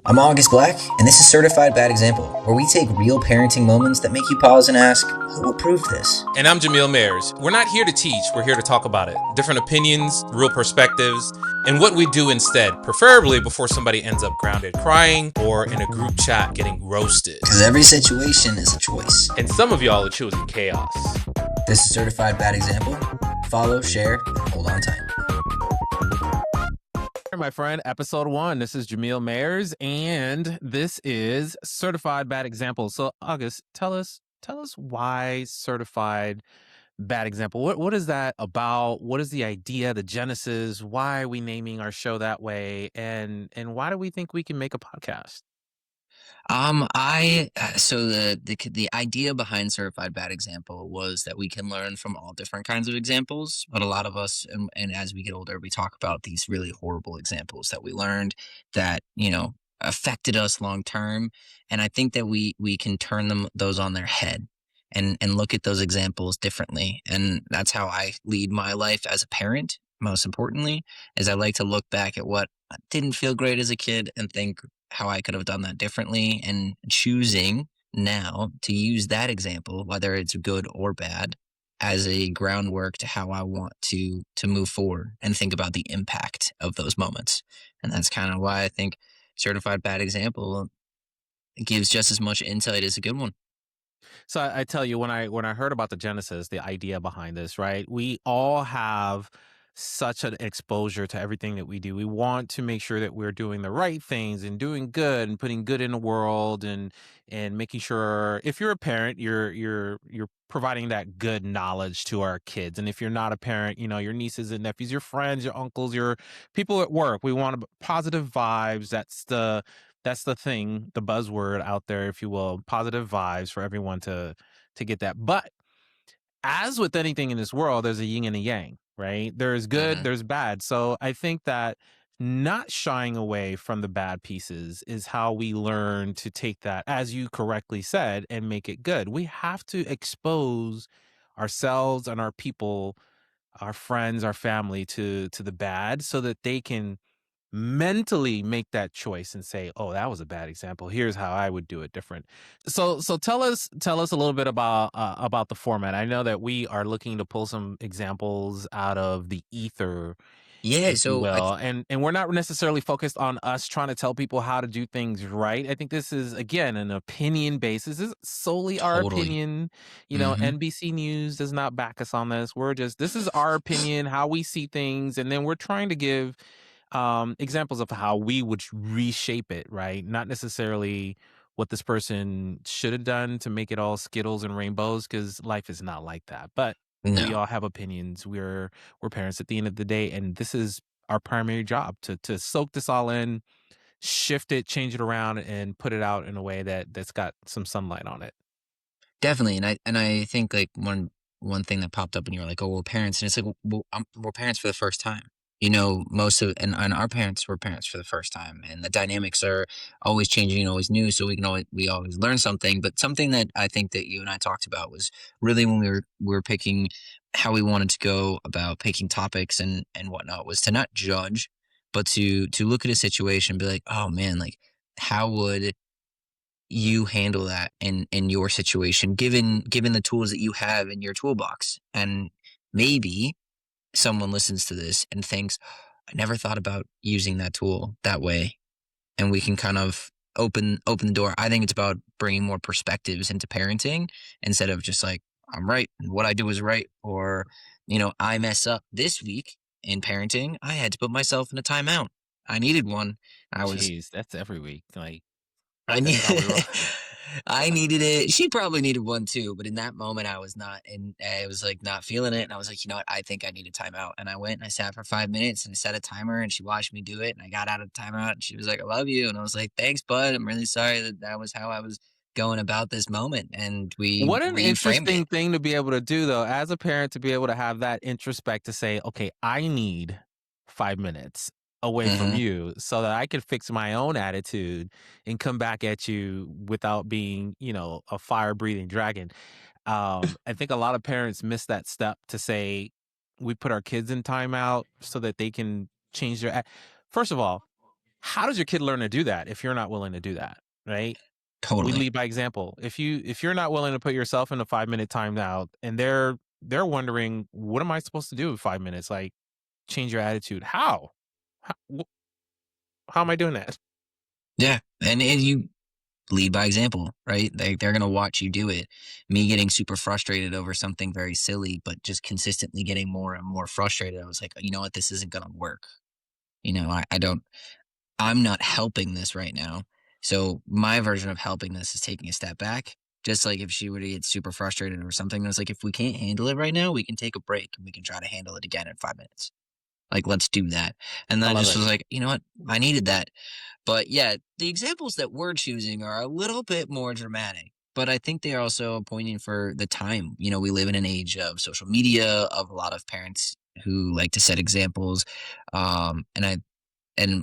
I'm August Black, and this is Certified Bad Example, where we take real parenting moments that make you pause and ask, who approved this? And I'm Jamil Mayers. We're not here to teach, we're here to talk about it. Different opinions, real perspectives, and what we do instead, preferably before somebody ends up grounded crying or in a group chat getting roasted. Because every situation is a choice. And some of y'all are choosing chaos. This is Certified Bad Example. Follow, share, and hold on tight. My friend, episode 1. This is Jamil Mayers, and this is Certified Bad Example. So, August, tell us why Certified Bad Example. What is that about? What is the idea, the genesis? Why are we naming our show that way? And why do we think we can make a podcast? So the idea behind Certified Bad Example was that we can learn from all different kinds of examples, but a lot of us, and as we get older, we talk about these really horrible examples that we learned that affected us long term, and I think that we can turn those on their head and look at those examples differently, and that's how I lead my life as a parent. Most importantly, is I like to look back at what didn't feel great as a kid and think how I could have done that differently, and choosing now to use that example, whether it's good or bad, as a groundwork to how I want to move forward and think about the impact of those moments. And that's kind of why I think Certified Bad Example gives just as much insight as a good one. So I tell you, when I heard about the genesis, the idea behind this, right? We all have such an exposure to everything that we do. We want to make sure that we're doing the right things and doing good and putting good in the world and making sure if you're a parent, you're providing that good knowledge to our kids. And if you're not a parent, your nieces and nephews, your friends, your uncles, your people at work, we want positive vibes. That's the thing, the buzzword out there, if you will, positive vibes for everyone to get that. But as with anything in this world, there's a yin and a yang, right? There's good, Mm-hmm. there's bad. So I think that not shying away from the bad pieces is how we learn to take that, as you correctly said, and make it good. We have to expose ourselves and our people, our friends, our family to the bad so that they can mentally make that choice and say, "Oh, that was a bad example. Here's how I would do it different." So tell us a little bit about the format. I know that we are looking to pull some examples out of the ether, Yeah, if you so will, and we're not necessarily focused on us trying to tell people how to do things right. I think this is again an opinion basis. This is solely our totally. opinion. Mm-hmm. NBC News does not back us on this. This is our opinion, how we see things, and then we're trying to give examples of how we would reshape it, right? Not necessarily what this person should have done to make it all skittles and rainbows, because life is not like that. But we No. all have opinions. We're parents at the end of the day, and this is our primary job to soak this all in, shift it, change it around, and put it out in a way that's got some sunlight on it. Definitely, and I think like one thing that popped up, and you were like, "Oh, well, parents," and it's like, well, we're parents for the first time. Most of and our parents were parents for the first time, and the dynamics are always changing and always new. So we always learn something. But something that I think that you and I talked about was really when we were picking how we wanted to go about picking topics and whatnot, was to not judge, but to look at a situation and be like, "Oh man, like how would you handle that in your situation given the tools that you have in your toolbox?" And maybe someone listens to this and thinks, "I never thought about using that tool that way," and we can kind of open the door. I think it's about bringing more perspectives into parenting instead of just like, I'm right and what I do is right, or I mess up this week in parenting. I had to put myself in a timeout. I needed one. I was Jeez, that's every week. Like I that's need probably I needed it. She probably needed one too, but in that moment I was not, and I was like not feeling it. And I was like, you know what? I think I need a timeout. And I went and I sat for 5 minutes and set a timer, and she watched me do it. And I got out of the timeout, and she was like, "I love you." And I was like, "Thanks, bud. I'm really sorry that was how I was going about this moment." And we What an reframed it. interesting thing to be able to do, though, as a parent, to be able to have that introspect to say, okay, I need 5 minutes away from Hmm. you so that I can fix my own attitude and come back at you without being, a fire breathing dragon. I think a lot of parents miss that step to say, we put our kids in timeout so that they can change their. First of all, how does your kid learn to do that if you're not willing to do that, right? We Totally. lead by example. If you're not willing to put yourself in a 5-minute timeout, and they're wondering, what am I supposed to do in 5 minutes? Like, change your attitude. How, how am I doing that? Yeah, and you lead by example, right? They're gonna watch you do it. Me getting super frustrated over something very silly, but just consistently getting more and more frustrated. I was like, you know what, this isn't gonna work. I don't. I'm not helping this right now. So my version of helping this is taking a step back. Just like if she were to get super frustrated or something, I was like, if we can't handle it right now, we can take a break and we can try to handle it again in 5 minutes. Like, let's do that. And I then I love just it. was like, you know what? I needed that. But yeah, the examples that we're choosing are a little bit more dramatic. But I think they are also pointing for the time. We live in an age of social media, of a lot of parents who like to set examples. And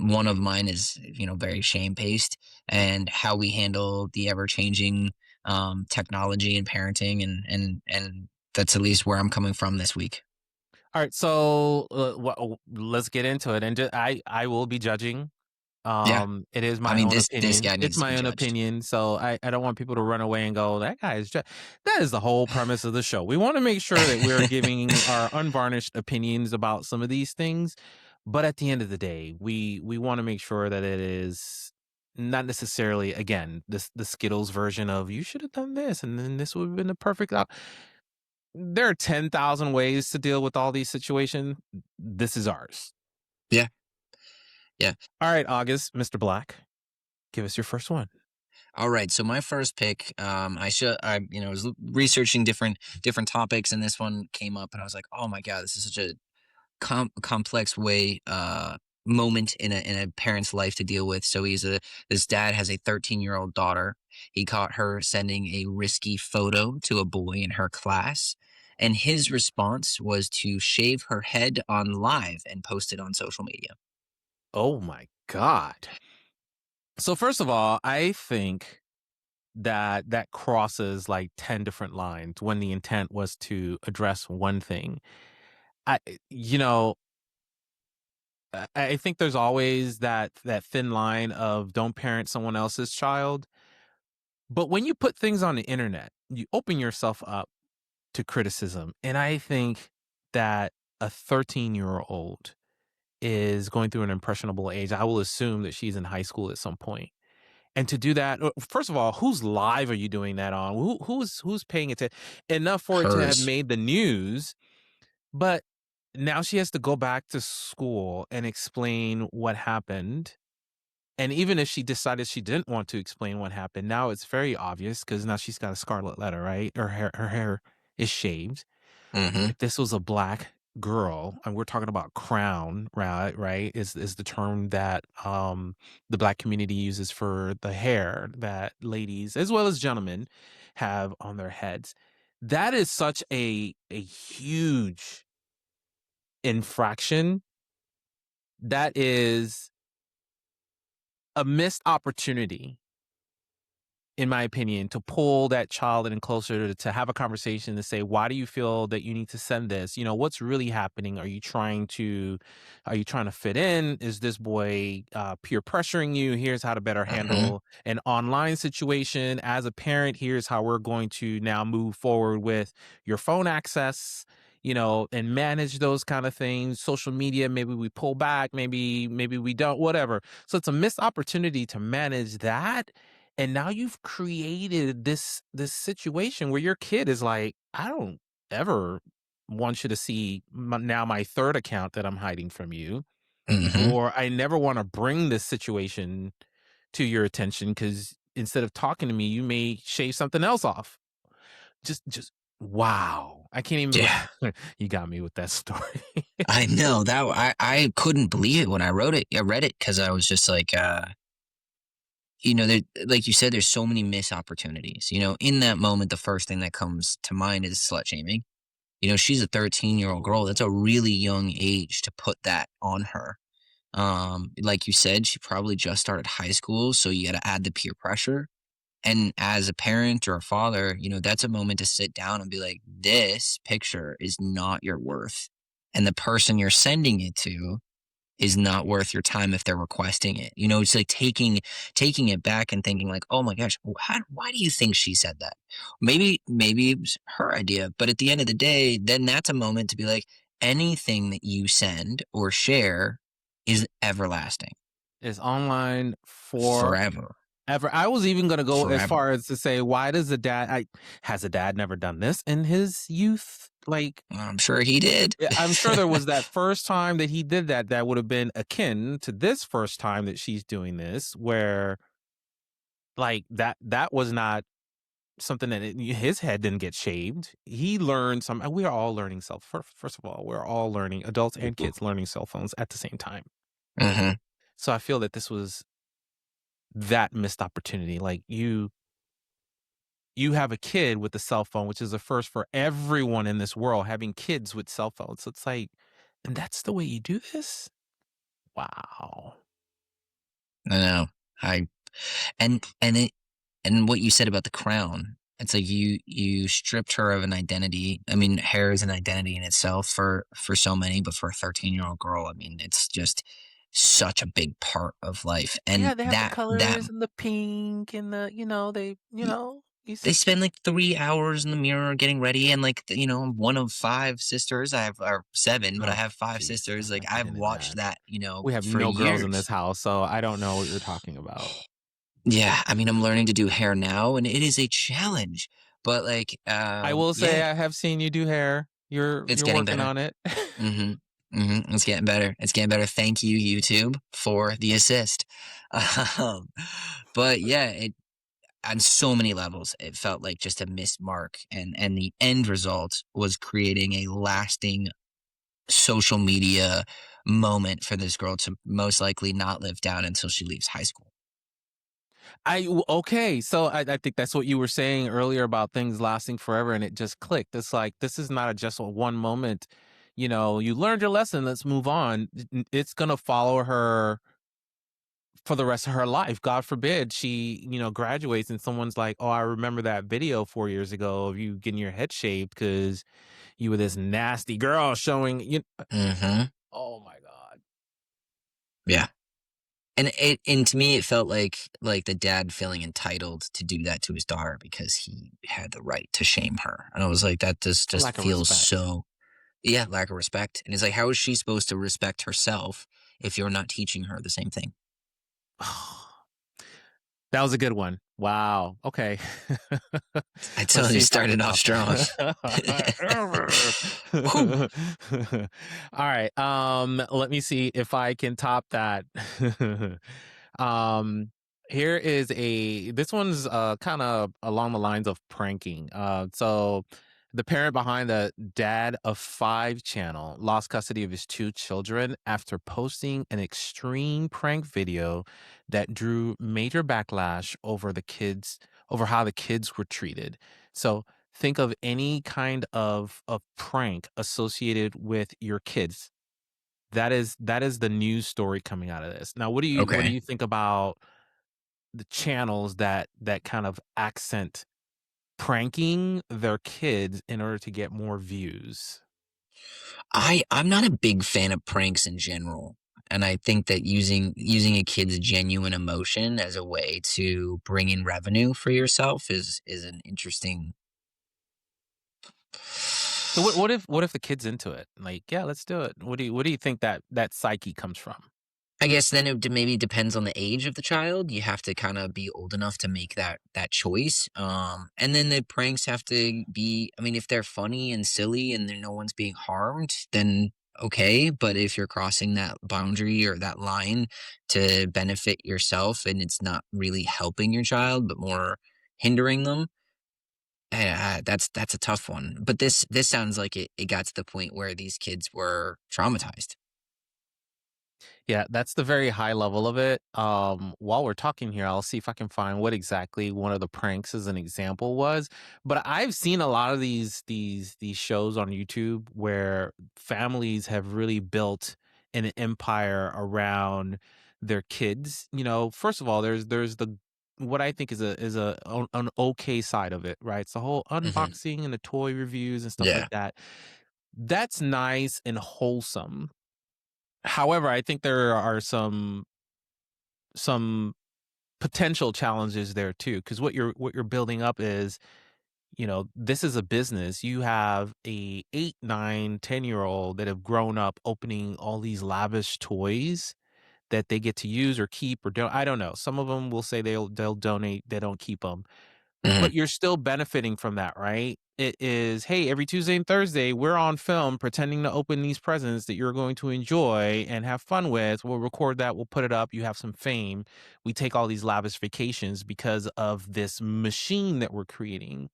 one of mine is, very shame based, and how we handle the ever changing technology and parenting, and that's at least where I'm coming from this week. All right, so let's get into it. And I will be judging. Yeah. It is I my mean, own this opinion. guy It's needs to be my own judged. opinion. So I don't want people to run away and go, that guy is just, that is the whole premise of the show. We want to make sure that we're giving our unvarnished opinions about some of these things. But at the end of the day, we want to make sure that it is not necessarily, again, the Skittles version of you should have done this and then this would have been the perfect there are 10,000 ways to deal with all these situations. This is ours. Yeah. Yeah. All right, August, Mr. Black, give us your first one. All right. So my first pick, I was researching different topics, and this one came up, and I was like, oh my god, this is such a complex way moment in a parent's life to deal with. So this dad has a 13-year-old daughter. He caught her sending a risky photo to a boy in her class, and his response was to shave her head on live and post it on social media. Oh my God. So first of all, I think that crosses like 10 different lines when the intent was to address one thing. I you know, I think there's always that thin line of don't parent someone else's child. But when you put things on the internet, you open yourself up to criticism. And I think that a 13-year-old is going through an impressionable age. I will assume that she's in high school at some point. And to do that, first of all, whose live are you doing that on? Who's paying attention enough for it to have Hers. made the news? But now she has to go back to school and explain what happened. And even if she decided she didn't want to explain what happened, now it's very obvious because now she's got a scarlet letter, right? Her hair is shaved. Mm-hmm. If this was a black girl, and we're talking about crown, right, is the term that the black community uses for the hair that ladies as well as gentlemen have on their heads. That is such a huge infraction. That is a missed opportunity, in my opinion, to pull that child in closer to have a conversation to say, why do you feel that you need to send this? What's really happening? Are you trying to fit in? Is this boy peer pressuring you? Here's how to better Mm-hmm. handle an online situation. As a parent, here's how we're going to now move forward with your phone access, and manage those kind of things. Social media, maybe we pull back, maybe we don't, whatever. So it's a missed opportunity to manage that, and now you've created this situation where your kid is like, I don't ever want you to see my third account that I'm hiding from you, Mm-hmm. or I never want to bring this situation to your attention because instead of talking to me, you may shave something else off. Just wow. I can't even Yeah. you got me with that story. I know that I couldn't believe it when I wrote it. I read it because I was just like, there, like you said, there's so many missed opportunities. In that moment, the first thing that comes to mind is slut shaming. She's a 13-year-old girl. That's a really young age to put that on her. Like you said, she probably just started high school, so you got to add the peer pressure. And as a parent or a father, that's a moment to sit down and be like, this picture is not your worth. And the person you're sending it to is not worth your time if they're requesting it. You know, it's like taking it back and thinking like, oh my gosh, why do you think she said that? Maybe it was her idea, but at the end of the day, then that's a moment to be like, anything that you send or share is everlasting, Is online forever. forever, I was even going to go as forever. far as to say, why does has a dad never done this in his youth? Like, I'm sure he did. I'm sure there was that first time that he did that would have been akin to this first time that she's doing this, where like that was not something that his head didn't get shaved. He learned some. We are all learning First of all, we're all learning, adults and kids learning cell phones at the same time. Hmm. So I feel that this was that missed opportunity. Like you have a kid with a cell phone, which is a first for everyone in this world, having kids with cell phones. So it's like, and that's the way you do this? Wow. I know. I and what you said about the crown, it's like you stripped her of an identity. I mean, hair is an identity in itself for so many, but for a 13-year-old girl, I mean, it's just such a big part of life. Yeah, And they have the that colors and the pink and the, you they see. spend like 3 hours in the mirror getting ready, and like I'm one of five sisters. I have or seven, but I Oh, have five jeez, sisters. let's Like not get I've into watched that. that, We have for no girls in this years. house, so I don't know what you're talking about. Yeah, I mean, I'm learning to do hair now, and it is a challenge. But like, I will say yeah, I have seen you do hair. it's You're getting working better. on it. It's getting better. It's getting better. Thank you, YouTube, for the assist. Um, but yeah, it on so many levels, it felt like just a missed mark, and the end result was creating a lasting social media moment for this girl to most likely not live down until she leaves high school. Okay, so I think that's what you were saying earlier about things lasting forever, and it just clicked. It's like this is not just a one moment. You learned your lesson. Let's move on. It's gonna follow her for the rest of her life. God forbid she, graduates and someone's like, "Oh, I remember that video 4 years ago of you getting your head shaved because you were this nasty girl showing you." Hmm. Oh my God. Yeah. And to me, it felt like the dad feeling entitled to do that to his daughter because he had the right to shame her. And I was like, that A just lack of feels respect. so, yeah, lack of respect. And it's like, how is she supposed to respect herself if you're not teaching her the same thing? That was a good one. Wow. Okay. I Let's tell see you, if I can started off top strong. Whew. that. All right. Let me see if I can top that. um, Here is this one's kind of along the lines of pranking. So the parent behind the Dad of Five channel lost custody of his two children after posting an extreme prank video that drew major backlash over how the kids were treated. So think of any kind of prank associated with your kids. That is the news story coming out of this. Now, what do Okay. you think about the channels that kind of accent pranking their kids in order to get more views? I'm not a big fan of pranks in general. And I think that using a kid's genuine emotion as a way to bring in revenue for yourself is an interesting. So what if the kid's into it? Like, yeah, let's do it. What do you think that psyche comes from? I guess then it maybe depends on the age of the child. You have to kind of be old enough to make that choice. And then the pranks have to be. I mean, if they're funny and silly and no one's being harmed, then okay. But if you're crossing that boundary or that line to benefit yourself and it's not really helping your child but more hindering them, that's a tough one. But this sounds like it got to the point where these kids were traumatized. Yeah, that's the very high level of it. While we're talking here, I'll see if I can find what exactly one of the pranks as an example was. But I've seen a lot of these shows on YouTube where families have really built an empire around their kids. First of all, there's the what I think is an okay side of it, right? It's the whole Hmm. unboxing and the toy reviews and stuff like Yeah. that. That's nice and wholesome. However, I think there are some potential challenges there too, because what you're building up is, this is a business. You have a 8, 9, 10-year old that have grown up opening all these lavish toys that they get to use or keep or don't. I don't know. Some of them will say they'll donate. They don't keep them. Hmm. But you're still benefiting from that, right? It is, hey, every Tuesday and Thursday, we're on film pretending to open these presents that you're going to enjoy and have fun with. We'll record that, we'll put it up. You have some fame. We take all these lavish vacations because of this machine that we're creating.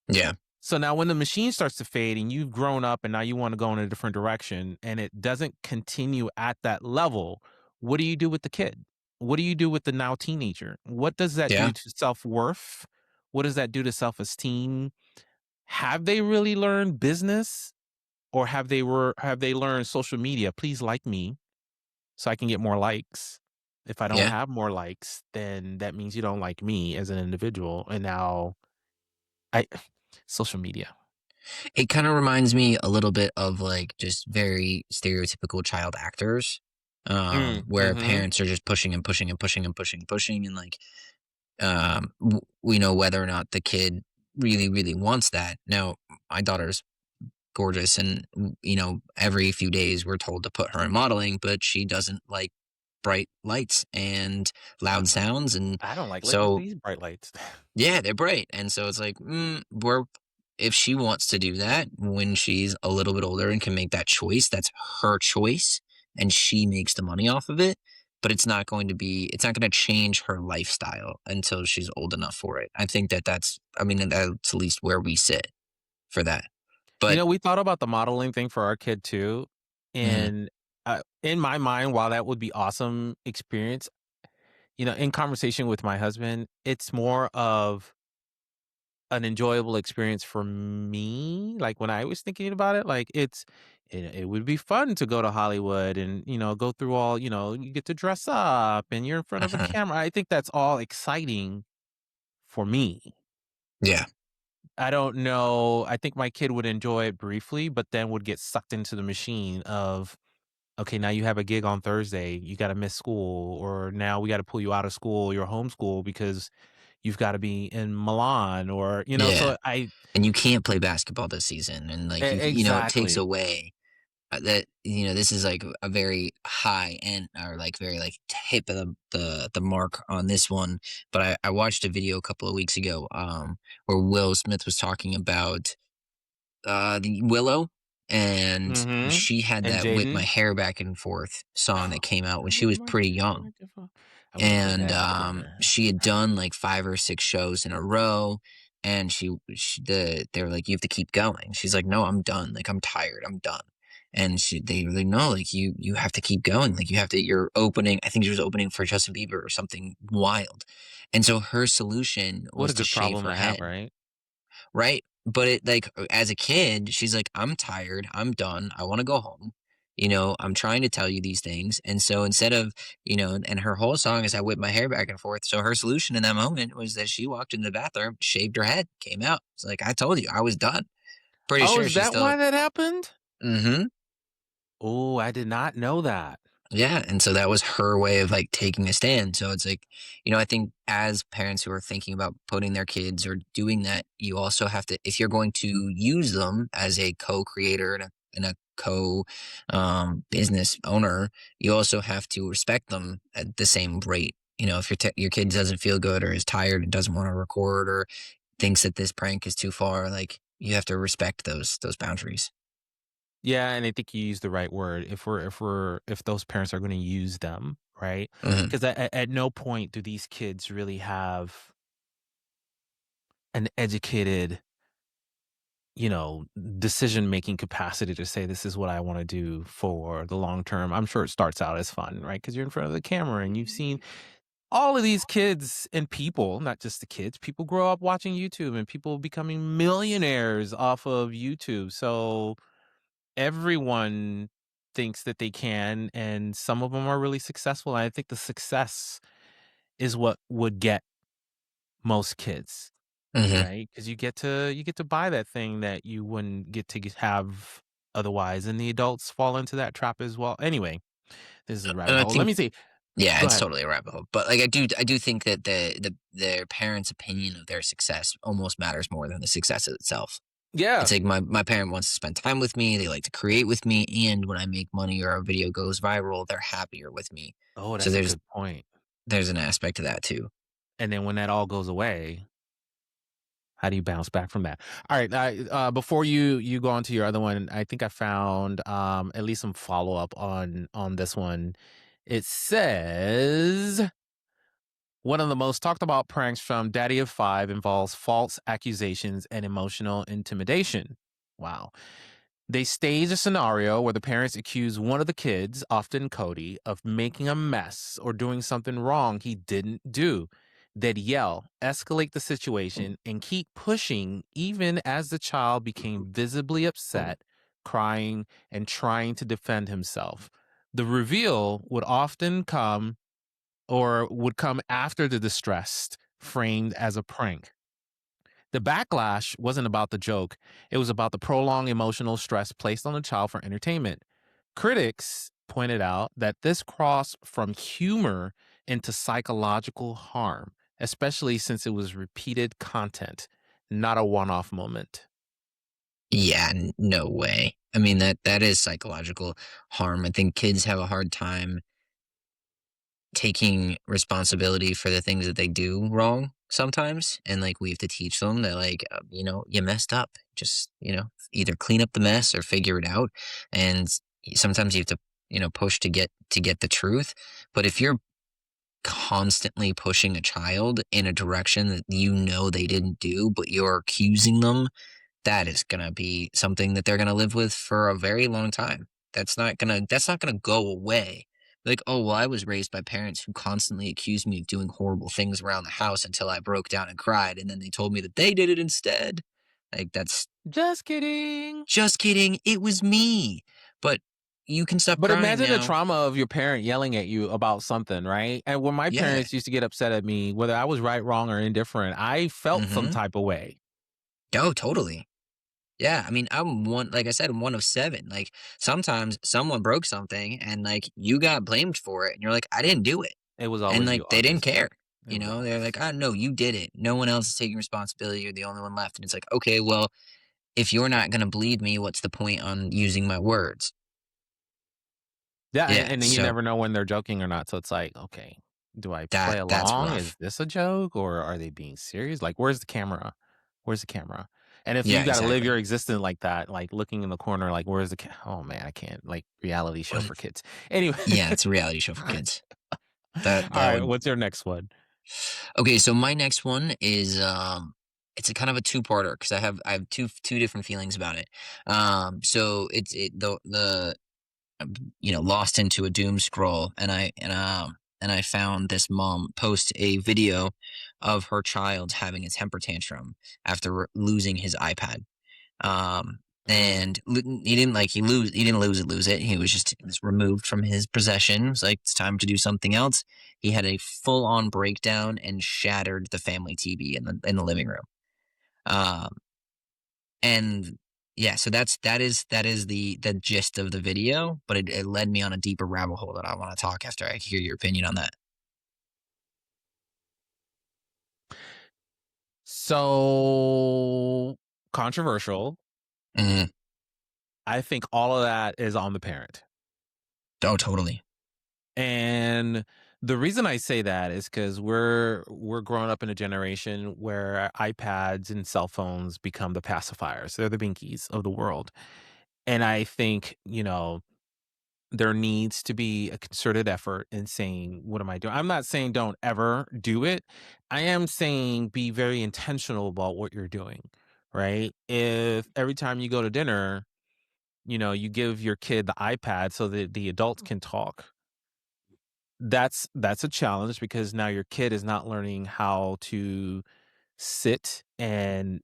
Yeah. So now when the machine starts to fade and you've grown up and now you want to go in a different direction and it doesn't continue at that level, what do you do with the kid? What do you do with the now teenager? What does that Yeah. do to self-worth? What does that do to self-esteem? Have they really learned business, or have they learned social media? Please like me so I can get more likes. If I don't Yeah. have more likes, then that means you don't like me as an individual. And now I social media. It kind of reminds me a little bit of like just very stereotypical child actors, where Mhm. parents are just pushing and pushing and pushing and pushing and pushing, and like, we know whether or not the kid really, really wants that. Now, my daughter's gorgeous, and every few days we're told to put her in modeling, but she doesn't like bright lights and loud sounds, and I don't like so these bright lights. yeah, they're bright. And so it's like, we're if she wants to do that when she's a little bit older and can make that choice, that's her choice, and she makes the money off of it. But it's not going to change her lifestyle until she's old enough for it. I think I mean, that's at least where we sit for that. But We thought about the modeling thing for our kid too, mhm, and, in my mind, while that would be awesome experience, in conversation with my husband, it's more of an enjoyable experience for me. Like, when I was thinking about it, like, it would be fun to go to Hollywood and, go through all, you get to dress up and you're in front of a uh-huh, camera. I think that's all exciting for me. yeah, I don't know. I think my kid would enjoy it briefly, but then would get sucked into the machine of, okay, now you have a gig on Thursday. You got to miss school, or now we got to pull you out of school, your homeschool, because you've got to be in Milan, or, yeah. so And you can't play basketball this season, and like it takes exactly. away that this is like a very high end, or like very like tip of the mark on this one. But I watched a video a couple of weeks ago, where Will Smith was talking about the Willow, and Mm-hmm. she had And that "Whip My Jaden. Hair Back and Forth" song that came out when I she whip was my pretty hair young. back and forth. I whip it And back. she had done like 5 or 6 shows in a row, and they were like, "You have to keep going." She's like, "No, I'm done. Like, I'm tired. I'm done." And they were like, "No, like you have to keep going. Like, you have to. You're opening. I think she was opening for Justin Bieber or something wild." And so her solution What was a to good shave problem her to have, head, right? right? But it like as a kid, she's like, "I'm tired. I'm done. I want to go home. I'm trying to tell you these things." And so instead of, and her whole song is "I whip my hair back and forth." So her solution in that moment was that she walked into the bathroom, shaved her head, came out. It's like, I told you, I was done. Pretty Oh, sure is she's that still. why that happened? Mm-hmm. Oh, I did not know that. Yeah, and so that was her way of like taking a stand. So it's like, I think as parents who are thinking about putting their kids or doing that, you also have to, if you're going to use them as a co-creator and a co business owner, you also have to respect them at the same rate. If your kid doesn't feel good or is tired and doesn't want to record or thinks that this prank is too far, like you have to respect those boundaries. Yeah, and I think you used the right word. If those parents are going to use them, right? Hmm. Because at no point do these kids really have an educated, decision making capacity to say this is what I want to do for the long term. I'm sure it starts out as fun, right? Because you're in front of the camera and you've seen all of these kids and people, not just the kids, people grow up watching YouTube and people becoming millionaires off of YouTube. So everyone thinks that they can, and some of them are really successful. And I think the success is what would get most kids, Hmm. right? Because you get to buy that thing that you wouldn't get to have otherwise, and the adults fall into that trap as well. Anyway, This is a rabbit And I hole. Let think me see. yeah, Go it's ahead. totally a rabbit hole. But like I do think that their parents' opinion of their success almost matters more than the success itself. Yeah. It's like my parent wants to spend time with me, they like to create with me, and when I make money or a video goes viral, they're happier with me. Oh, So that's a good point. there's an aspect to that too. And then when that all goes away, how do you bounce back from that? All right. Before you go on to your other one, I think I found at least some follow up on this one. It says one of the most talked about pranks from Daddy of Five involves false accusations and emotional intimidation. Wow. They stage a scenario where the parents accuse one of the kids, often Cody, of making a mess or doing something wrong he didn't do. They'd yell, escalate the situation, and keep pushing even as the child became visibly upset, crying, and trying to defend himself. The reveal would come after the distress, framed as a prank. The backlash wasn't about the joke, it was about the prolonged emotional stress placed on the child for entertainment. Critics pointed out that this crossed from humor into psychological harm, especially since it was repeated content, not a one off moment. Yeah, no way. I mean that is psychological harm. I think kids have a hard time taking responsibility for the things that they do wrong sometimes, and like we have to teach them that like you messed up, just either clean up the mess or figure it out. And sometimes you have to push to get the truth. But if you're constantly pushing a child in a direction that they didn't do, but you're accusing them, that is gonna be something that they're gonna live with for a very long time. That's not gonna go away. Like, oh well, I was raised by parents who constantly accused me of doing horrible things around the house until I broke down and cried, and then they told me that they did it instead. Like, that's Just kidding. just kidding. It was me. But you can stop But crying imagine the now. trauma of your parent yelling at you about something, right? And when my Yeah. parents used to get upset at me, whether I was right, wrong, or indifferent, I felt some Mm-hmm. type of way. Oh, totally. Yeah, I mean, like I said, I'm one of seven. Like, sometimes someone broke something and, like, you got blamed for it, and you're like, I didn't do it. It was And, always like, you, they didn't obviously. care. It was They're always. like, oh, no, you did it. No one else is taking responsibility. You're the only one left. And it's like, okay, well, if you're not going to believe me, what's the point on using my words? Yeah, Yeah, and then you so never know when they're joking or not. So it's like, okay, do I play that's along? Is rough. this a joke or are they being serious? Like, where's the camera? Where's the camera? And if you Yeah, got to live exactly. your existence like that, like looking in the corner, like, where's the oh man, I can't. Like, reality show for kids. Anyway. Yeah, it's a reality show for kids. That All that right, would what's your next one? Okay, so my next one is it's a kind of a two-parter because I have two different feelings about it. So it's it the lost into a doom scroll, and I found this mom post a video of her child having a temper tantrum after losing his iPad. Mm. And he didn't lose it. He was just, it was removed from his possession. It was like, it's time to do something else. He had a full on breakdown and shattered the family TV in the living room. Um, and yeah, so that is the gist of the video, but it led me on a deeper rabbit hole that I want to talk after I hear your opinion on that. So controversial. Mhm. I think all of that is on the parent. Oh, totally. And the reason I say that is because we're growing up in a generation where iPads and cell phones become the pacifiers. They're the binkies of the world. And I think, there needs to be a concerted effort in saying, what am I doing? I'm not saying don't ever do it. I am saying be very intentional about what you're doing, right? If every time you go to dinner, you give your kid the iPad so that the adults can talk, that's a challenge because now your kid is not learning how to sit and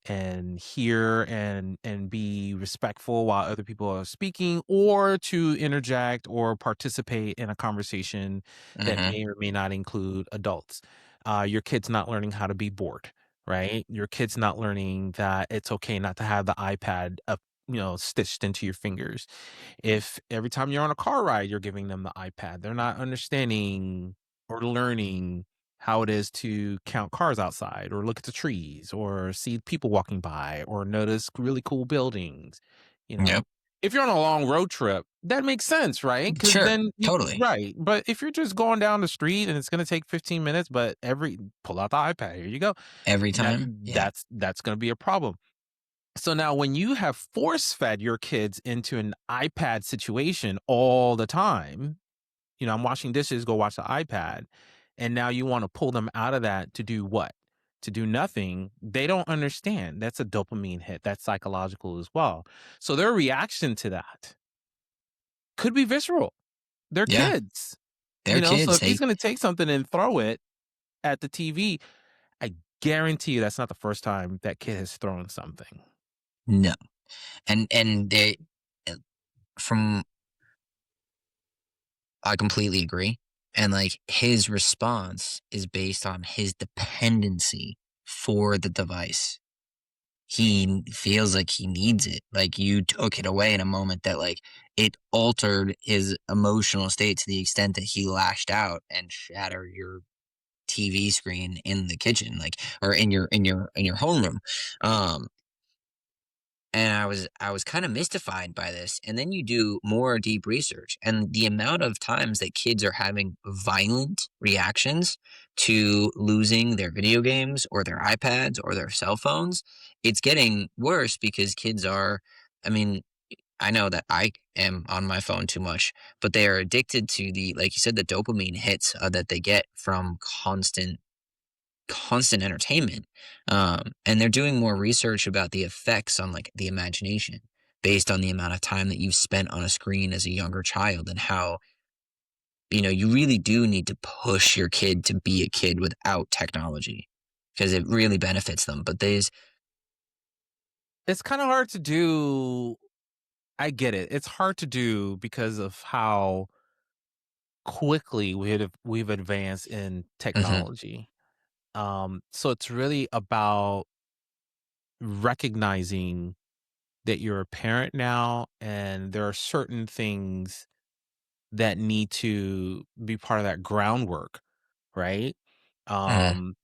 hear and be respectful while other people are speaking or to interject or participate in a conversation that Hmm. may or may not include adults. Your kid's not learning how to be bored, right? Your kid's not learning that it's okay not to have the iPad up stitched into your fingers. If every time you're on a car ride, you're giving them the iPad, they're not understanding or learning how it is to count cars outside or look at the trees or see people walking by or notice really cool buildings. You know, Yep. if you're on a long road trip, that makes sense, right? Because Sure. then, Totally. right. But if you're just going down the street and it's going to take 15 minutes, but pull out the iPad, here you go. Every That time. Yeah. that's going to be a problem. So now when you have force fed your kids into an iPad situation all the time, I'm washing dishes, go watch the iPad. And now you want to pull them out of that to do what? To do nothing. They don't understand. That's a dopamine hit. That's psychological as well. So their reaction to that could be visceral. They're Yeah. kids. They're So kids. if he's going to take something and throw it at the TV, I guarantee you that's not the first time that kid has thrown something. No. And they from I completely agree. And like his response is based on his dependency for the device. He feels like he needs it. Like you took it away in a moment that like it altered his emotional state to the extent that he lashed out and shattered your TV screen in the kitchen, like or in your homeroom. Um, and I was kind of mystified by this. And then you do more deep research, and the amount of times that kids are having violent reactions to losing their video games or their iPads or their cell phones, it's getting worse because kids are, I mean, I know that I am on my phone too much, but they are addicted to the, like you said, the dopamine hits that they get from constant entertainment. And they're doing more research about the effects on like the imagination based on the amount of time that you've spent on a screen as a younger child, and how you really do need to push your kid to be a kid without technology because it really benefits them. But there's It's kind of hard to do. I get it. It's hard to do because of how quickly we've advanced in Mhm. technology. So it's really about recognizing that you're a parent now, and there are certain things that need to be part of that groundwork, right? Mhm. Um,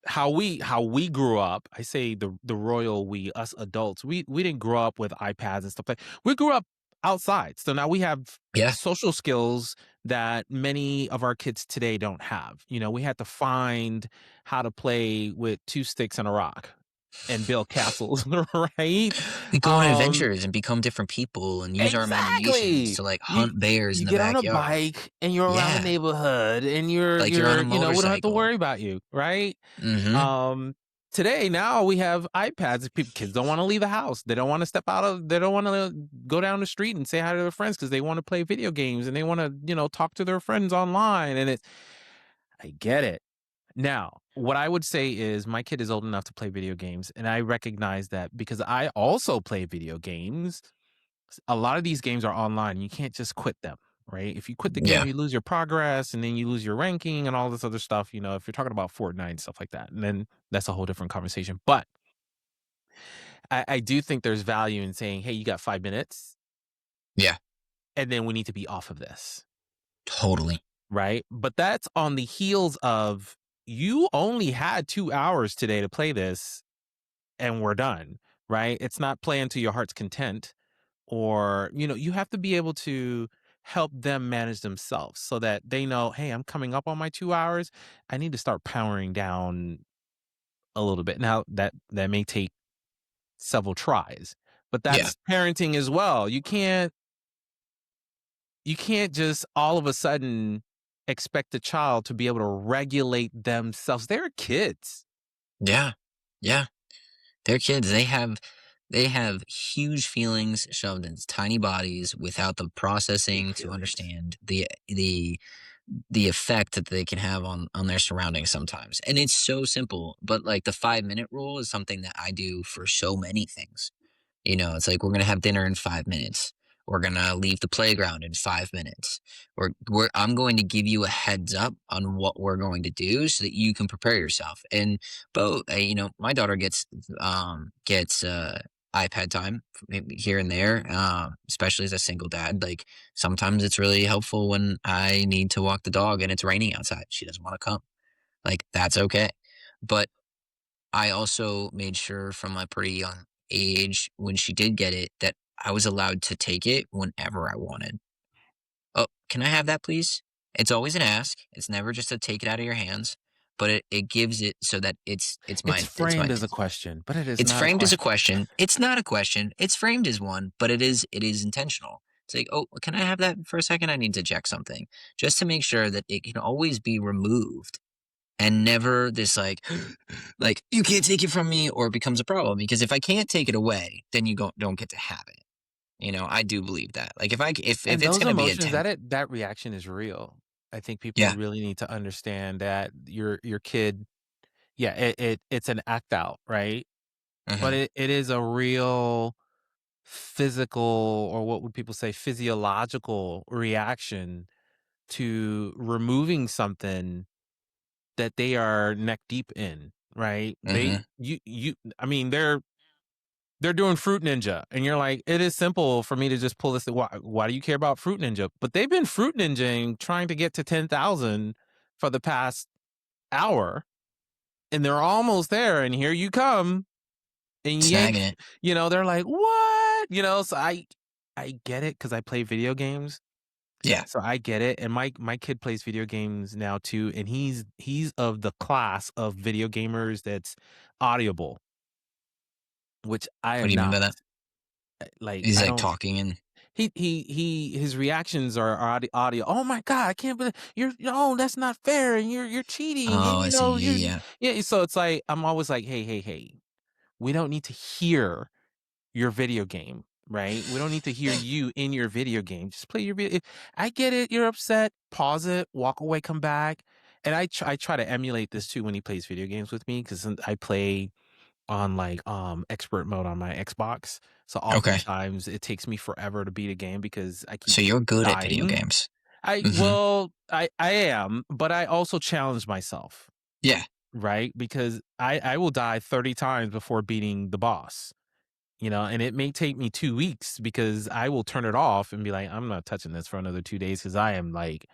how we grew up, I say the royal we, us adults, we didn't grow up with iPads and stuff like. We grew up outside, so now we have Yeah. social skills that many of our kids today don't have. We had to find how to play with two sticks and a rock and build castles, right? We go on um adventures and become different people and use our imaginations Exactly. to like You hunt bears you in the get on a backyard. bike and you're around the Yeah, neighborhood and you're like you're on a you're we don't have to motorcycle. worry about you, right? Mhm. Um Today now we have iPads. Kids don't want to leave the house. They don't want to go down the street and say hi to their friends because they want to play video games and they want to, talk to their friends online, and I get it. Now, what I would say is my kid is old enough to play video games, and I recognize that because I also play video games. A lot of these games are online. And you can't just quit them, right? If you quit the game, Yeah. you lose your progress and then you lose your ranking and all this other stuff. If you're talking about Fortnite and stuff like that, and then that's a whole different conversation. But I do think there's value in saying, hey, you got 5 minutes, Yeah. and then we need to be off of this, Totally. right? But that's on the heels of you only had 2 hours today to play this, and we're done, right? It's not playing to your heart's content. Or you have to be able to help them manage themselves so that they know, hey, I'm coming up on my 2 hours. I need to start powering down a little bit. Now that may take several tries, but Yeah. that's parenting as well. You can't just all of a sudden expect the child to be able to regulate themselves. They're kids. Yeah. Yeah. They're kids. They have huge feelings shoved in tiny bodies without the Big processing to feelings. understand the effect that they can have on their surroundings sometimes. And it's so simple, but like the 5-minute rule is something that I do for so many things. It's like we're gonna have dinner in 5 minutes. We're gonna leave the playground in 5 minutes. I'm going to give you a heads up on what we're going to do so that you can prepare yourself. And my daughter gets iPad time maybe here and there, especially as a single dad. Like sometimes it's really helpful when I need to walk the dog and it's raining outside. She doesn't want to come. Like that's okay. But I also made sure from a pretty young age when she did get it that I was allowed to take it whenever I wanted. "Oh, can I have that, please?" It's always an ask. It's never just a take it out of your hands, but it gives it so that it's It's my framed as a question, but it is it's not a framed as a question. question. It's not a question. It's framed as one, but it is intentional. It's like, "Oh, can I have that for a second? I need to check something." Just to make sure that it can always be removed and never this like you can't take it from me or it becomes a problem because if I can't take it away, then you don't get to have it. I do believe that. Like if And it's those gonna be a emotions, temp, that reaction is real. I think people yeah, really need to understand that your kid, yeah, it's an act out, right? But hmm it is a real physical, or what would people say, physiological reaction to removing something that they are neck deep in, right? hmm I mean, they're doing Fruit Ninja, and you're like, it is simple for me to just pull this. Why do you care about Fruit Ninja? But they've been Fruit Ninjaing, trying to get to 10,000 for the past hour, and they're almost there. And here you come, and snagging it. they're like, what? So I get it because I play video games. Yeah, So I get it, and my kid plays video games now too, and he's of the class of video gamers that's audible, which I what do am you mean by not. that? Like He's I like don't. talking and His reactions are audio. Oh my god, I can't believe you're. Oh, that's not fair, and you're cheating, and oh, I see. you. Yeah, Yeah. So it's like I'm always like, hey, we don't need to hear your video game, right? We don't need to hear you in your video game. Just play your video. I get it. You're upset. Pause it. Walk away. Come back. And I try to emulate this too when he plays video games with me because I play on like expert mode on my Xbox. So yeah. Okay, oftentimes it takes me forever to beat a game because I keep so you're good at video dying. games. I Hmm well, I am, but I also challenge myself, Yeah, right? Because I will die 30 times before beating the boss. And it may take me 2 weeks because I will turn it off and be like, I'm not touching this for another 2 days because I am like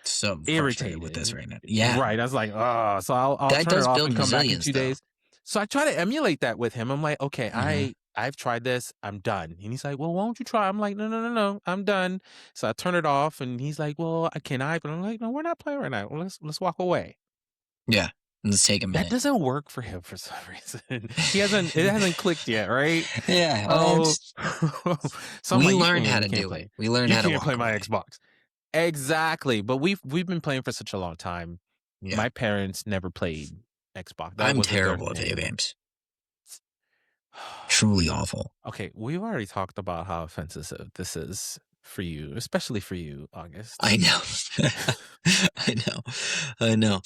so frustrated with this irritated. right now. Yeah, Right. I was like, oh, so I'll that turn it does off build and come back in resilience, 2 though. days. So I try to emulate that with him. I'm like, okay, Hmm I've tried this. I'm done. And he's like, well, why don't you try? I'm like, no. I'm done. So I turn it off and he's like, well, can I? But I'm like, no, we're not playing right now. Well, let's walk away. Yeah, let's take a That minute. doesn't work for him for some reason. It hasn't clicked yet, right? Yeah, well, Oh, so I'm we like, learned how you to can't do play. it. We learned You how to can't play walk my away. Xbox. Exactly. But we've been playing for such a long time. Yeah, My parents never played Xbox. That I'm wasn't their terrible at video thing. games. Truly awful. Okay, we've already talked about how offensive this is for you, especially for you, August. I know. I know. I know.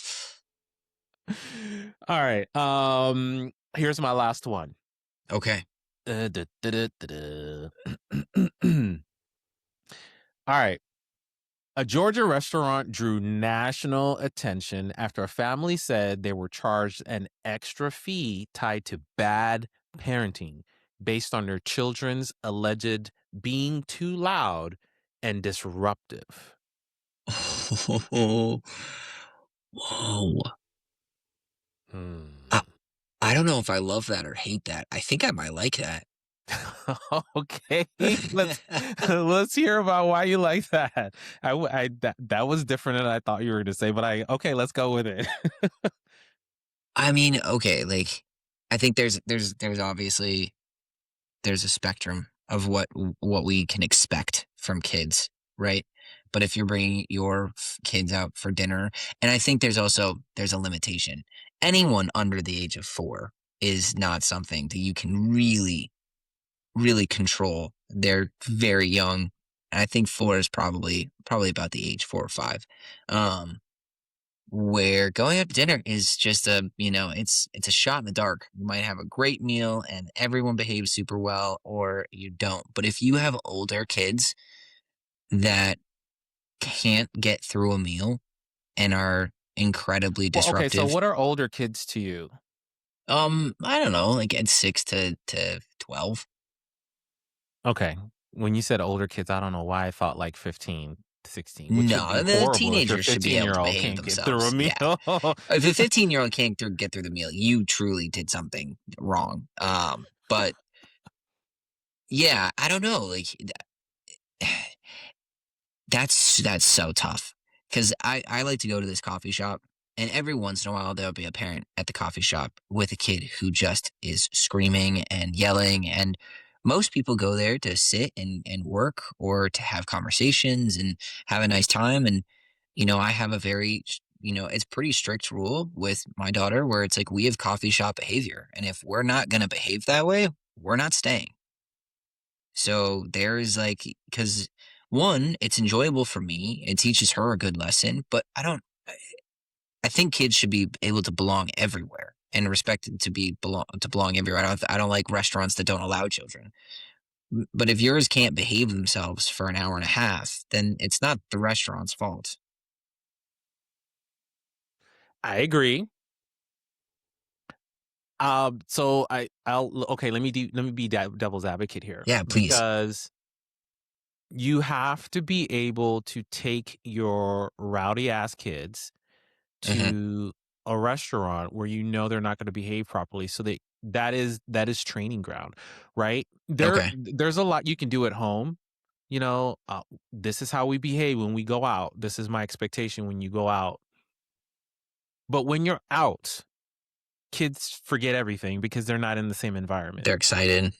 All right. Here's my last one. Okay. Da, da, da, da, da. All right. A Georgia restaurant drew national attention after a family said they were charged an extra fee tied to bad parenting based on their children's alleged being too loud and disruptive. Oh, whoa. Hmm. I, I don't know if I love that or hate that. I think I might like that. Okay, let's hear about why you like that. That was different than I thought you were going to say, but okay, let's go with it. I mean, okay, like I think there's obviously there's a spectrum of what we can expect from kids, right? But if you're bringing your kids out for dinner, and I think there's a limitation. Anyone under the age of 4 is not something that you can really control. They're very young. I think 4 is probably about the age 4 or 5. Where going out to dinner is just it's a shot in the dark. You might have a great meal and everyone behaves super well, or you don't. But if you have older kids that can't get through a meal and are incredibly Well, okay, so disruptive, what are older kids to you? I don't know, like at 6 to 12. Okay. When you said older kids, I don't know why I thought like 15, 16, which would be No, the horrible if your teenagers should be able to 15-year-old behave can't get through a themselves. Yeah. meal. If a 15-year-old can't get through the meal, you truly did something wrong. But yeah, I don't know. Like that's so tough because I like to go to this coffee shop, and every once in a while there'll be a parent at the coffee shop with a kid who just is screaming and yelling, and most people go there to sit and work or to have conversations and have a nice time. And I have a very it's pretty strict rule with my daughter where it's like we have coffee shop behavior, and if we're not going to behave that way, we're not staying. So there's like, because one, it's enjoyable for me. It teaches her a good lesson, but I think kids should be able to belong everywhere and respected to belong everywhere. I don't like restaurants that don't allow children. But if yours can't behave themselves for an hour and a half, then it's not the restaurant's fault. I agree. So I'll okay. Let me be devil's advocate here Yeah, please. because you have to be able to take your rowdy ass kids Hmm. to a restaurant where you know they're not going to behave properly, so that is training ground, right? Okay. There's a lot you can do at home. This is how we behave when we go out. This is my expectation when you go out. But when you're out, kids forget everything because they're not in the same environment. They're excited.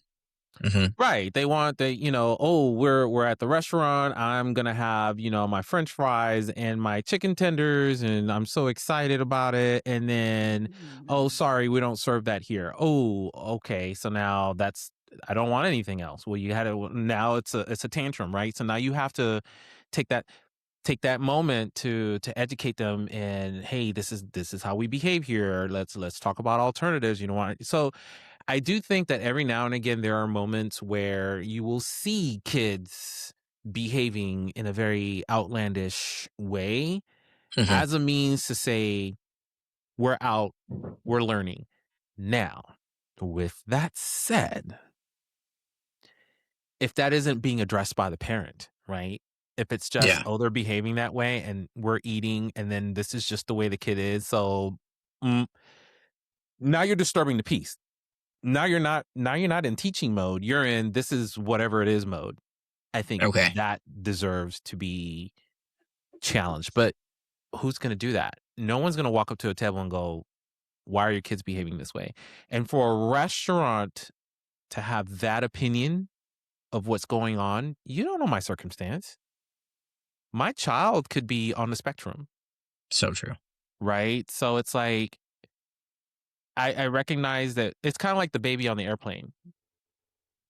Hmm. Right. Oh, we're at the restaurant. I'm gonna have, my French fries and my chicken tenders, and I'm so excited about it. And then, oh, sorry, we don't serve that here. Oh, okay. So now I don't want anything else. Well, you had to now it's a tantrum, right? So now you have to take that take that moment to educate them and hey, this is how we behave here. Let's talk about alternatives. So I do think that every now and again there are moments where you will see kids behaving in a very outlandish way Hmm. as a means to say, we're out, we're learning. Now, with that said, if that isn't being addressed by the parent, right? If it's just, Yeah. oh, they're behaving that way and we're eating and then this is just the way the kid is. So mm, now you're disturbing the peace. Now you're not in teaching mode. You're in this is whatever it is mode. I think Okay. that deserves to be challenged. But who's going to do that? No one's going to walk up to a table and go, "Why are your kids behaving this way?" And for a restaurant to have that opinion of what's going on, you don't know my circumstance. My child could be on the spectrum, So true. right? So it's like I recognize that it's kind of like the baby on the airplane.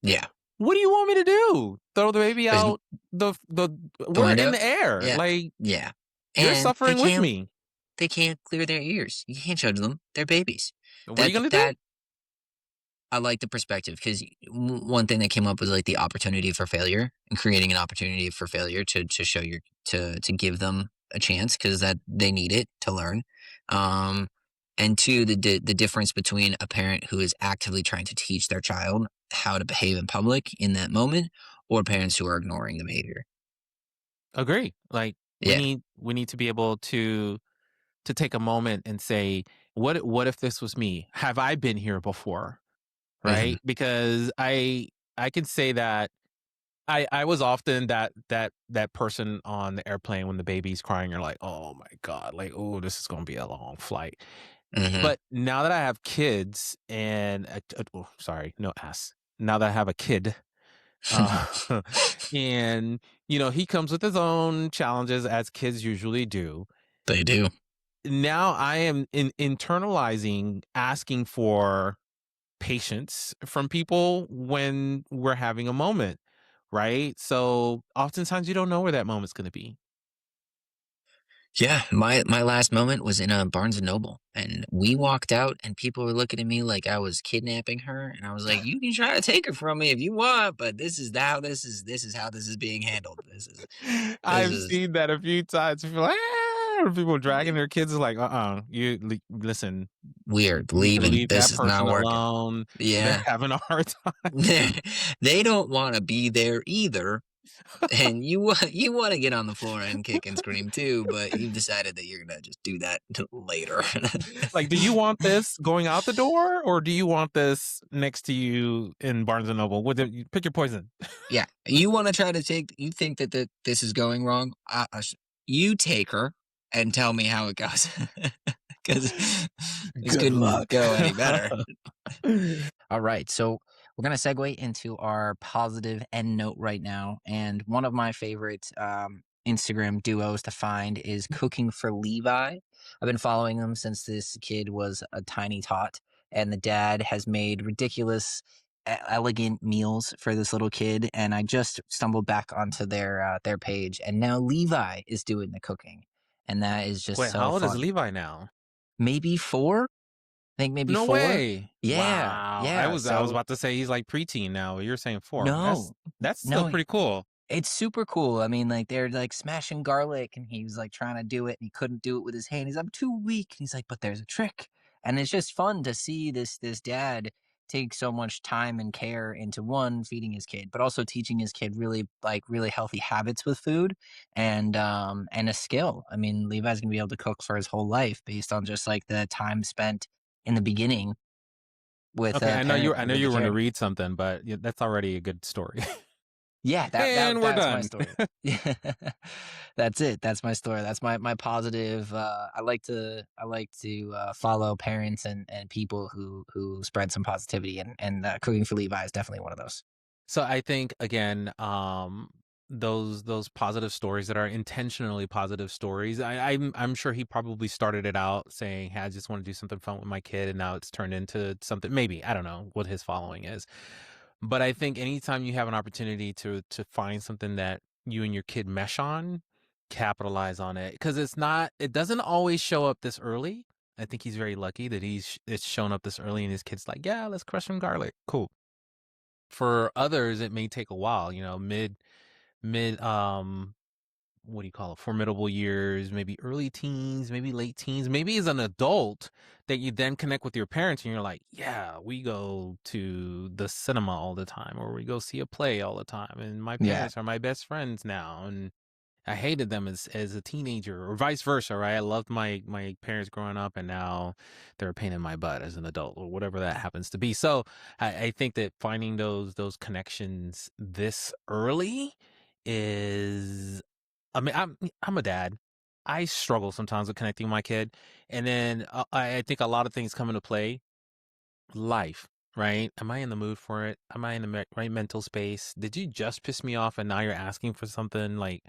Yeah. What do you want me to do? Throw the baby There's out the the we're in window. the air. Yeah. Like Yeah. you're And suffering with me. they can't clear their ears. You can't judge them. They're babies. What are you That gonna do? that I like the perspective because one thing that came up was like the opportunity for failure and creating an opportunity for failure to show to give them a chance because that they need it to learn. Um, and two, the difference between a parent who is actively trying to teach their child how to behave in public in that moment, or parents who are ignoring the behavior. Agree. Like we Yeah. need we need to be able to take a moment and say, what if this was me? Have I been here before? Hmm. Right? Because I can say that I was often that person on the airplane when the baby's crying. You're like, oh my god, like oh, this is gonna be a long flight. Hmm. But now that I have kids and oh, sorry, no s. Now that I have a kid, uh, and he comes with his own challenges as kids usually do. They do. Now I am internalizing asking for patience from people when we're having a moment, right? So oftentimes you don't know where that moment's going to be. Yeah, my last moment was in a Barnes and Noble, and we walked out, and people were looking at me like I was kidnapping her, and I was like, "You can try to take her from me if you want, but this is how this is being handled. This I've is seen that a few times. People, "Ah!" People dragging their kids is like, listen, Weird. you need to Leaving. leave This that is not person working. alone. They're Yeah. having a hard time. They don't want to be there either. And you want to get on the floor and kick and scream too, but you've decided that you're gonna just do that later. Like, do you want this going out the door, or do you want this next to you in Barnes and Noble? Pick your poison. Yeah, you want to try to take. You think that this is going wrong. You take her and tell me how it goes, because this Good couldn't luck. go any better. All right, so we're gonna segue into our positive end note right now, and one of my favorite Instagram duos to find is Cooking for Levi. I've been following them since this kid was a tiny tot, and the dad has made ridiculous, elegant meals for this little kid. And I just stumbled back onto their page, and now Levi is doing the cooking, and that is just Wait, so how old is fun. Levi now? Maybe 4. I think maybe No 4. way. Yeah, Wow. yeah. I was about to say he's like preteen now. You're saying 4. No, That's still no, pretty cool. it's super cool. I mean, like they're like smashing garlic, and he was like trying to do it, and he couldn't do it with his hand. He's I'm too weak. And he's like, but there's a trick, and it's just fun to see this dad take so much time and care into one feeding his kid, but also teaching his kid really healthy habits with food, and a skill. I mean, Levi's gonna be able to cook for his whole life based on just like the time spent in the beginning with Okay, a I know you. parent I who know really you were going to cared. read something, but that's already a good story. Yeah, And we're that's my done. story. Yeah, that's it. That's my story. That's my positive. I like to follow parents and people who spread some positivity, and Cooking for Levi is definitely one of those. So I think again, those positive stories that are intentionally positive stories. I'm sure he probably started it out saying, "Hey, I just want to do something fun with my kid," and now it's turned into something. Maybe I don't know what his following is, but I think anytime you have an opportunity to find something that you and your kid mesh on, capitalize on it, because it doesn't always show up this early. I think he's very lucky that it's shown up this early, and his kid's like, "Yeah, let's crush some garlic, cool." For others, it may take a while, mid what do you call it, formidable years, maybe early teens, maybe late teens, maybe as an adult that you then connect with your parents and you're like, yeah, we go to the cinema all the time, or we go see a play all the time, and my Yeah. parents are my best friends now, and I hated them as a teenager, or vice versa, right? I loved my parents growing up, and now they're a pain in my butt as an adult, or whatever that happens to be. So I think that finding those connections this early is, I mean, I'm a dad. I struggle sometimes with connecting with my kid, and then I think a lot of things come into play. Life, right? Am I in the mood for it? Am I in the right mental space? Did you just piss me off, and now you're asking for something like?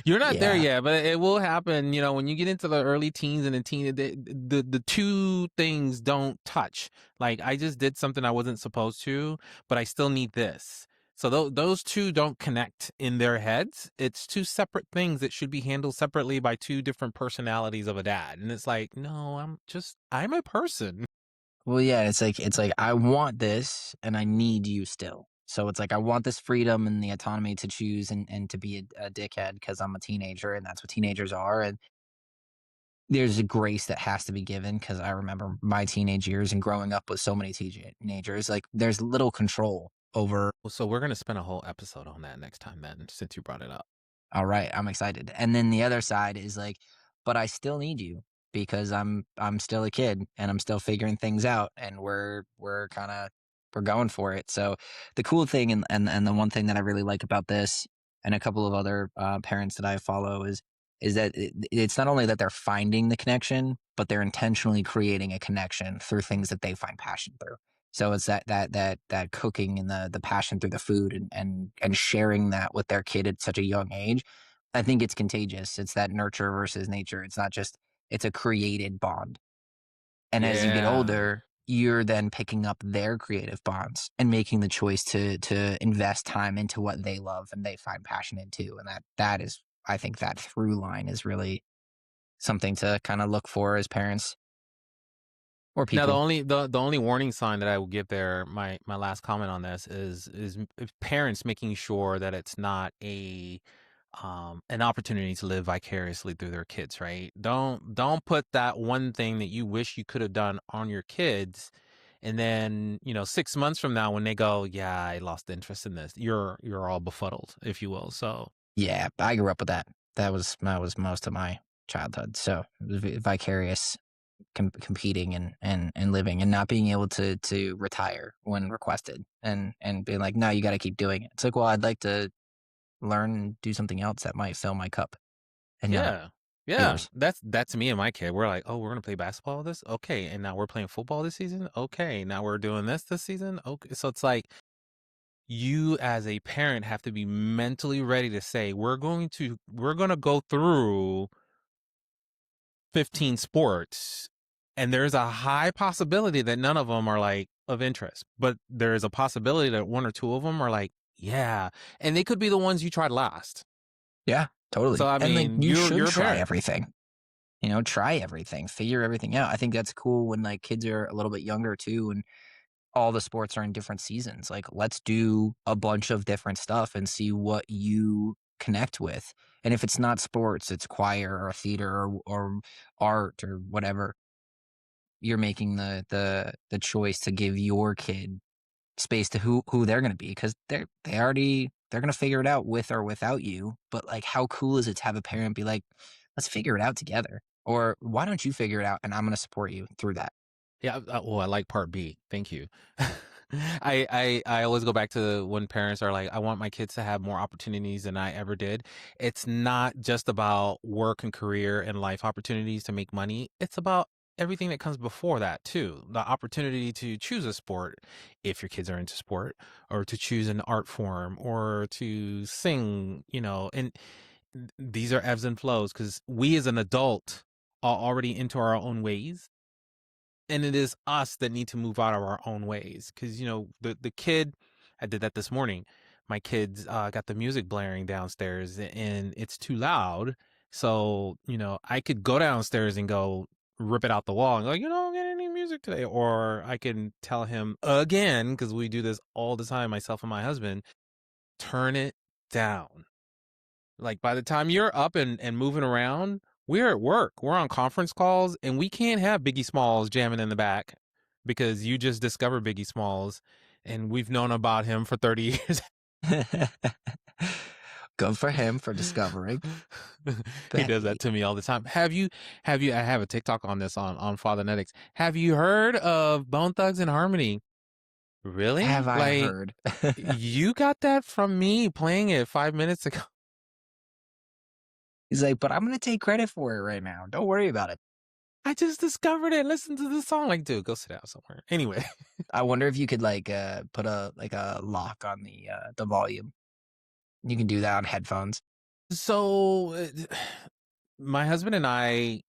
You're not there Yeah. yet, but it will happen. When you get into the early teens and the two things don't touch. Like, I just did something I wasn't supposed to, but I still need this. So those two don't connect in their heads. It's two separate things that should be handled separately by two different personalities of a dad. And it's like, no, I'm a person. Well, yeah, it's like I want this and I need you still. So it's like I want this freedom and the autonomy to choose and to be a dickhead because I'm a teenager and that's what teenagers are. And there's a grace that has to be given because I remember my teenage years and growing up with so many teenagers. Like there's little control over. So we're going to spend a whole episode on that next time then, since you brought it up. All right, I'm excited. And then the other side is like, but I still need you because I'm still a kid and I'm still figuring things out and we're going for it. So the cool thing and the one thing that I really like about this and a couple of other parents that I follow is that it's not only that they're finding the connection, but they're intentionally creating a connection through things that they find passion through. So it's that cooking and the passion through the food and sharing that with their kid at such a young age. I think it's contagious. It's that nurture versus nature. It's not just it's a created bond. And as you get Yeah. older, you're then picking up their creative bonds and making the choice to invest time into what they love and they find passion into. And that is, I think that through line is really something to kind of look for as parents or Now, the people. only warning sign that I will give there, my last comment on this is parents making sure that it's not a an opportunity to live vicariously through their kids, right? Don't put that one thing that you wish you could have done on your kids, and then 6 months from now when they go, yeah, I lost interest in this, you're all befuddled, if you will. So Yeah, I grew up with that. That was most of my childhood. So it was vicarious competing and living and not being able to retire when requested and being like, no, you got to keep doing it. It's like, well, I'd like to learn and do something else that might fill my cup and not yeah, yours. that's me and my kid. We're like, oh, we're gonna play basketball this, okay, and now we're playing football this season, okay, now we're doing this season, okay. So it's like, you as a parent have to be mentally ready to say, we're gonna go through 15 sports, and there's a high possibility that none of them are like of interest, but there's a possibility that one or two of them are like, yeah, and they could be the ones you tried last. Yeah, totally. So I And like mean, you you're should a try parent. everything. Try everything, figure everything out. I think that's cool when like kids are a little bit younger too, and all the sports are in different seasons. Like, let's do a bunch of different stuff and see what you connect with. And if it's not sports, it's choir or theater or art or whatever. You're making the choice to give your kid space to who they're going to be, because they're going to figure it out with or without you. But like, how cool is it to have a parent be like, let's figure it out together, or why don't you figure it out and I'm going to support you through that. Yeah, well, I like part B. Thank you. I always go back to when parents are like, I want my kids to have more opportunities than I ever did. It's not just about work and career and life opportunities to make money. It's about everything that comes before that too. The opportunity to choose a sport if your kids are into sport, or to choose an art form, or to sing, and these are ebbs and flows, because we as an adult are already into our own ways, and it is us that need to move out of our own ways, because the kid, I did that this morning. My kids got the music blaring downstairs and it's too loud, so I could go downstairs and go rip it out the wall and go, don't get any music today, or I can tell him again, because we do this all the time, myself and my husband, turn it down. Like, by the time you're up and moving around, we're at work. We're on conference calls, and we can't have Biggie Smalls jamming in the back because you just discovered Biggie Smalls, and we've known about him for 30 years. Good for him for discovering. He does that to me all the time. I have a TikTok on this on Fathernetics. Have you heard of Bone Thugs and Harmony? Really? Have I Like, heard? you got that from me playing it 5 minutes ago. He's like, but I'm going to take credit for it right now. Don't worry about it. I just discovered it. Listen to the song. Like, dude, go sit down somewhere. Anyway. I wonder if you could like put a lock on the volume. You can do that on headphones. So my husband and I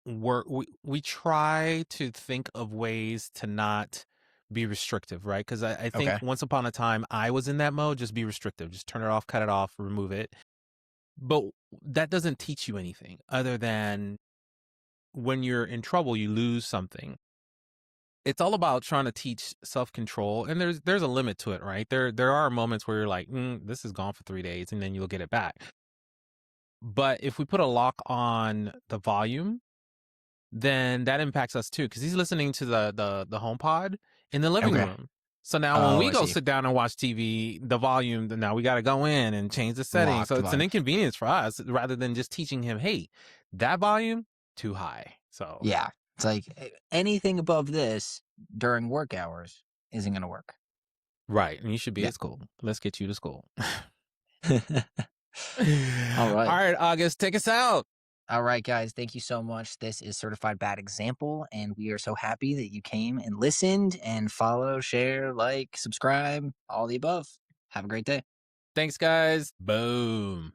we try to think of ways to not be restrictive, right? Because I think Okay. once upon a time I was in that mode, just be restrictive, just turn it off, cut it off, remove it. But that doesn't teach you anything other than when you're in trouble, you lose something. It's all about trying to teach self-control, and there's a limit to it, right? There are moments where you're like, this is gone for 3 days, and then you'll get it back. But if we put a lock on the volume, then that impacts us too, because he's listening to the HomePod in the living Okay. room. So now when Oh, we I go see. sit down and watch TV, the volume, now we got to go in and change the settings. So Locked it's an volume. inconvenience for us rather than just teaching him, hey, that volume too high. So Yeah. It's like anything above this during work hours isn't going to work. right, and you should be Yeah. at school. Let's get you to school. All right. All right, August, take us out. All right, guys. Thank you so much. This is Certified Bad Example, and we are so happy that you came and listened and follow, share, like, subscribe, all the above. Have a great day. Thanks, guys. Boom.